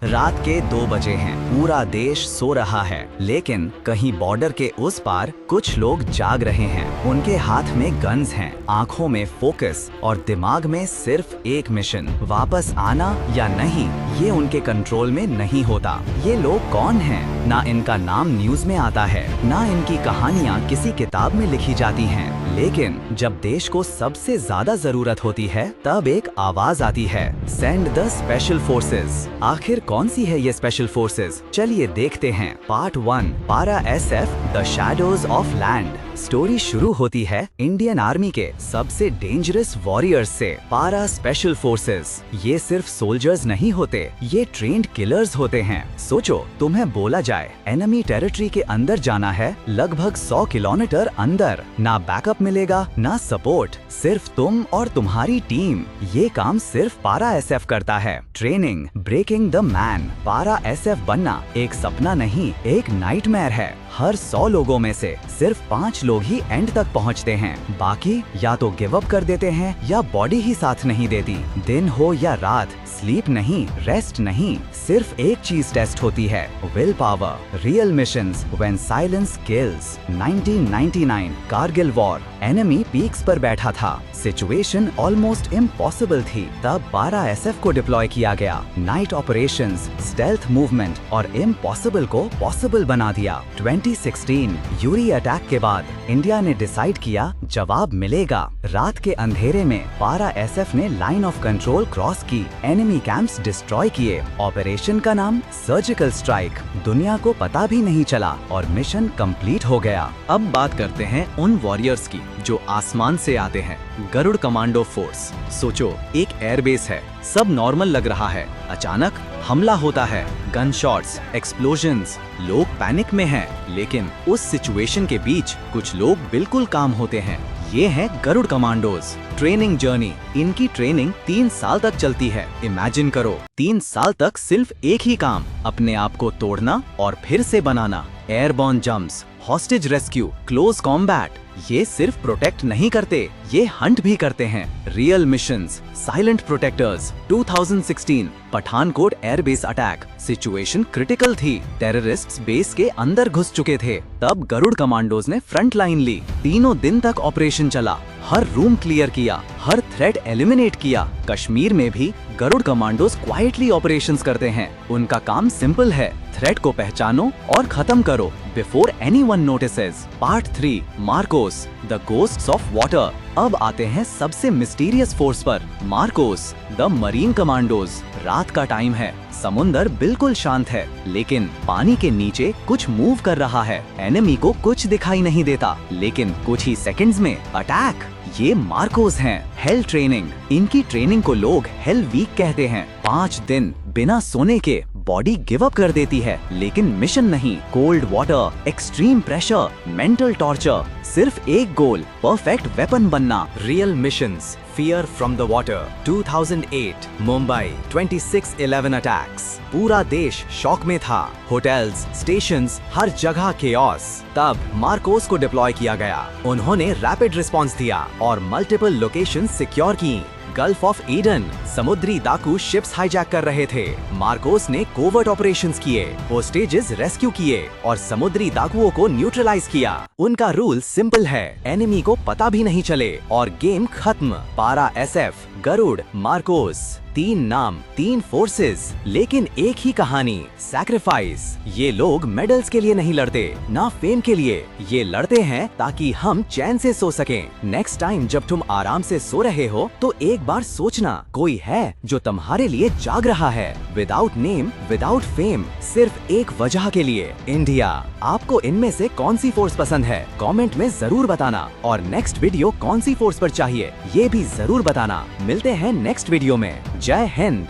रात के 2 बजे हैं। पूरा देश सो रहा है, लेकिन कहीं बॉर्डर के उस पार कुछ लोग जाग रहे हैं। उनके हाथ में गन्स हैं, आंखों में फोकस और दिमाग में सिर्फ एक मिशन, वापस आना या नहीं। ये उनके कंट्रोल में नहीं होता। ये लोग कौन हैं? ना इनका नाम न्यूज में आता है, ना इनकी कहानियाँ किसी किताब में लिखी जाती हैं। लेकिन जब देश को सबसे ज्यादा जरूरत होती है, तब एक आवाज आती है, सेंड द स्पेशल फोर्सेस। आखिर कौन सी है ये स्पेशल फोर्सेस? चलिए देखते हैं। पार्ट 1, पारा SF the shadows of land. Story शुरू होती है इंडियन आर्मी के सबसे डेंजरस वॉरियर्स से, पारा स्पेशल फोर्सेस। ये सिर्फ सोल्जर्स नहीं होते, ये ट्रेन्ड किलर्स होते हैं। सोचो, तुम्हें बोला जाए एनिमी टेरिटरी के अंदर जाना है, लगभग 100 किलोमीटर अंदर, ना बैकअप मिलेगा ना सपोर्ट, सिर्फ तुम और तुम्हारी टीम। ये काम सिर्फ पारा SF करता है। Training, breaking the man. Para SF बनना एक सपना नहीं, एक नाइटमेयर है। हर 100 लोगों में से सिर्फ 5 लोग ही एंड तक पहुंचते हैं, बाकी या तो गिव अप कर देते हैं या बॉडी ही साथ नहीं देती। दिन हो या रात, स्लीप नहीं, रेस्ट नहीं, सिर्फ एक चीज टेस्ट होती है, will power. Real missions when silence kills. 1999 Kargil war. Enemy peaks पर बैठा था, सिचुएशन ऑलमोस्ट इम्पॉसिबल थी। तब पारा SF को डिप्लॉय किया गया। नाइट ऑपरेशंस, स्टेल्थ मूवमेंट और इम्पॉसिबल को पॉसिबल बना दिया। 2016 यूरी अटैक के बाद इंडिया ने डिसाइड किया जवाब मिलेगा। रात के अंधेरे में पारा SF ने लाइन ऑफ कंट्रोल क्रॉस की, एनिमी कैंप्स डिस्ट्रॉय किए। ऑपरेशन का नाम सर्जिकल स्ट्राइक। दुनिया को पता भी नहीं चला और मिशन कंप्लीट हो गया। अब बात करते हैं उन वॉरियर्स की जो आसमान से आते हैं, गरुड़ कमांडो फोर्स। सोचो, एक एयरबेस है, सब नॉर्मल लग रहा है, अचानक हमला होता है, गन शॉट्स, एक्सप्लोजन्स, लोग पैनिक में हैं, लेकिन उस सिचुएशन के बीच कुछ लोग बिल्कुल काम होते हैं। ये हैं गरुड़ कमांडोज। Training journey. इनकी ट्रेनिंग 3 साल तक चलती है। इमेजिन करो, 3 साल तक सिर्फ एक ही काम, अपने आप को तोड़ना और फिर से बनाना। Airborne jumps, hostage rescue, close combat. ये सिर्फ प्रोटेक्ट नहीं करते, ये हंट भी करते हैं। Real missions, silent protectors. 2016 Pathankot airbase attack. Situation critical थी, टेररिस्ट्स बेस के अंदर घुस चुके थे। तब गरुड़ कमांडोज ने फ्रंट लाइन ली। 3 दिन तक ऑपरेशन चला, हर रूम क्लियर किया, हर थ्रेट एलिमिनेट किया। कश्मीर में भी गरुड़ कमांडोज क्वाइटली ऑपरेशंस करते हैं। उनका काम सिंपल है, थ्रेट को पहचानो और खत्म करो before anyone notices. Part 3, Marcos the ghosts of water. अब आते हैं सबसे मिस्टीरियस फोर्स पर, मार्कोस द मरीन कमांडोज। रात का टाइम है, समुंदर बिल्कुल शांत है, लेकिन पानी के नीचे कुछ मूव कर रहा है। एनिमी को कुछ दिखाई नहीं देता, लेकिन कुछ ही सेकंड्स में अटैक। ये मार्कोस हैं। Hello training. इनकी ट्रेनिंग को लोग हेल वीक कहते हैं। 5 दिन बिना सोने के बॉडी गिव अप कर देती है, लेकिन मिशन नहीं। Cold water, extreme pressure, mental torture, सिर्फ एक गोल, परफेक्ट वेपन बनना। Real missions, fear from the water. 2008 Mumbai 26/11 attacks. पूरा देश शॉक में था, होटल्स, स्टेशंस, हर जगह केओस। तब मार्कोस को डिप्लॉय किया गया। उन्होंने रैपिड रिस्पांस दिया और मल्टीपल लोकेशन सिक्योर की। गल्फ ऑफ ईडन, समुद्री डाकू शिप्स हाईजैक कर रहे थे। मार्कोस ने कोवर्ट ऑपरेशंस किए, होस्टेजेस रेस्क्यू किए और समुद्री डाकुओं को न्यूट्रलाइज किया। उनका रूल सिंपल है, एनिमी को पता भी नहीं चले और गेम खत्म। पारा SF, गरुड़, मार्कोस, 3 नाम, 3 फोर्सेस, लेकिन एक ही कहानी, सैक्रिफाइस। ये लोग मेडल्स के लिए नहीं लड़ते, ना फेम के लिए, ये लड़ते हैं ताकि हम चैन से सो सकें। नेक्स्ट टाइम जब तुम आराम से सो रहे हो, तो एक बार सोचना, कोई है जो तुम्हारे लिए जाग रहा है, विदाउट नेम, विदाउट फेम, सिर्फ एक वजह के लिए, इंडिया। आपको इनमें से कौन सी फोर्स पसंद है? कमेंट में जरूर बताना, और नेक्स्ट वीडियो कौन सी फोर्स पर चाहिए, ये भी जरूर बताना। मिलते हैं नेक्स्ट वीडियो में। जय हिंद।